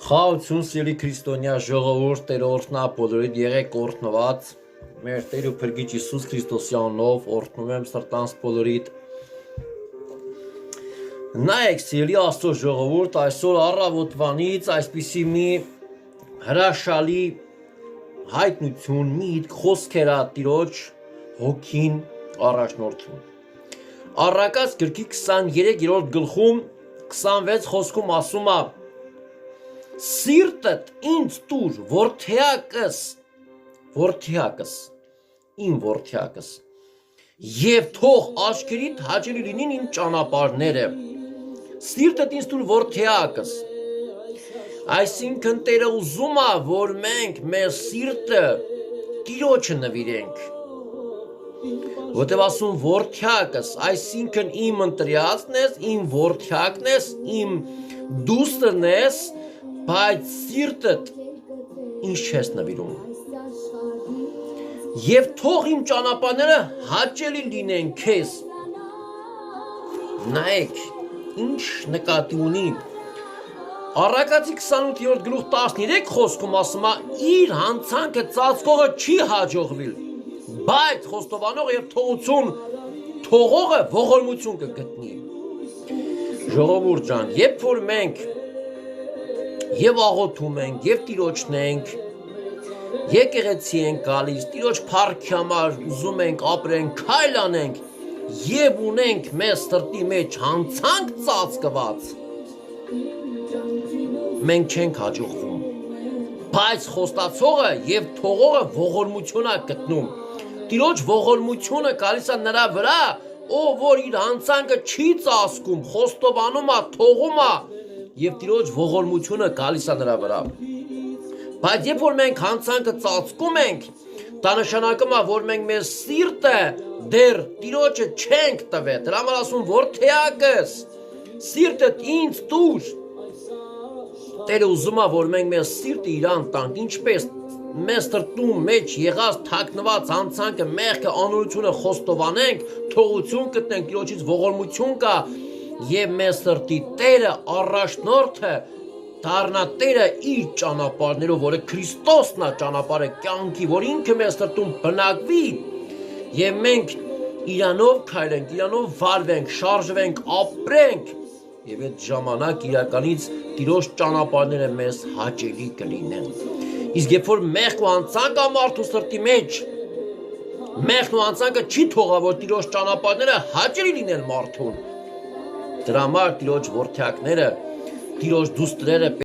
Խաղացուն սիրելի քրիստոնյա ժողովուրդ Տեր օրհնա բոլորիդ եղեք օրհնված մեր Տեր ու Փրկիչ Հիսուս Քրիստոսի անունով օրհնում եմ սրտանց բոլորիդ նայեք սիրելի Աստծո ժողովուրդ այսօր առավոտվանից այսպիսի մի հրաշալի հայտնություն միտք խոսքեր ա Տիրոջ հոգին առաջնորդում Առակաց գրքի 23-րդ գլխում 26 խոսքում ասում է Սիրտդ ինձ տուր որդեակս իմ որդեակս եւ թող աչքերիդ հաճելի լինին իմ ճանապարհները Սիրտդ ինձ տուր որդեակս Այսինքն Տերը ուզում է որ մենք մեր սիրտը Տիրոջը նվիրենք Որտեւ ասում որդեակս այսինքն իմ ընտրյալն ես իմ որդեակն ես իմ դուստրն ես Բայց սիրտդ ինչ չես նվիրում Եվ թող իմ ճանապարհները հաճելի լինեն քեզ Նայեք ինչ նկատի ունի Առակացի 28-րդ գլուխ 13 խոսքում ասում է իր հանցանքը ծածկողը չի հաջողվի Բայց խոստովանողը եւ թողություն թողողը ողորմություն կգտնի Ժողովուրդ ջան երբ որ մենք Եվ աղոթում ենք, և Տիրոջն ենք, եկեղեցի ենք գալիս, Տիրոջ փառքի համար ուզում ենք ապրենք, քայլ անենք, և ունենք մեր սրտի մեջ հանցանք ծածկված, մենք չենք հաջողվում, բայց խոստացողը և թողողը ողորմություն է գտնում, Տիրոջ ողորմությունը գալիս է նրա վրա, ով որ իր հանցանքը չի ծածկում, խոստովանում է, թողում է, Եվ Տիրոջ ողորմությունը գալիս է նրա վրա Բայց երբ որ մենք հանցանքը ծածկում ենք դա նշանակում է որ մենք մեր սիրտը դեռ Տիրոջը չենք տվել դրա համար ասում որդեակս սիրտդ ինձ տուր Տերը ուզում է որ մենք մեր սիրտը իրան տանք ինչպես մեր սրտում մեջ եղած թաքնված հանցանքը մեղքը անօրությունը խոստովանենք թողություն գտնենք Տիրոջից ողորմություն կա Եվ մեր սրտի Տերը առաջնորդը դառնա Տերը իր ճանապարհներով, որը Քրիստոսն է ճանապարհը կյանքի, որ ինքը մեր սրտում բնակվի եւ մենք իրանով քայլենք, իրանով վարվենք, շարժվենք, ապրենք եւ այդ ժամանակ իրականից Տիրոջ ճանապարհները մեզ հաճելի կլինեն։ Իսկ երբ որ մեղք ու անցանք կա մարդու սրտի մեջ, մեղքն ու անցանքը չի թողա, որ Տիրոջ ճանապարհները հաճելի լինեն մարդուն Դրա համար Տիրոջ որդեակները, Տիրոջ դուստրերը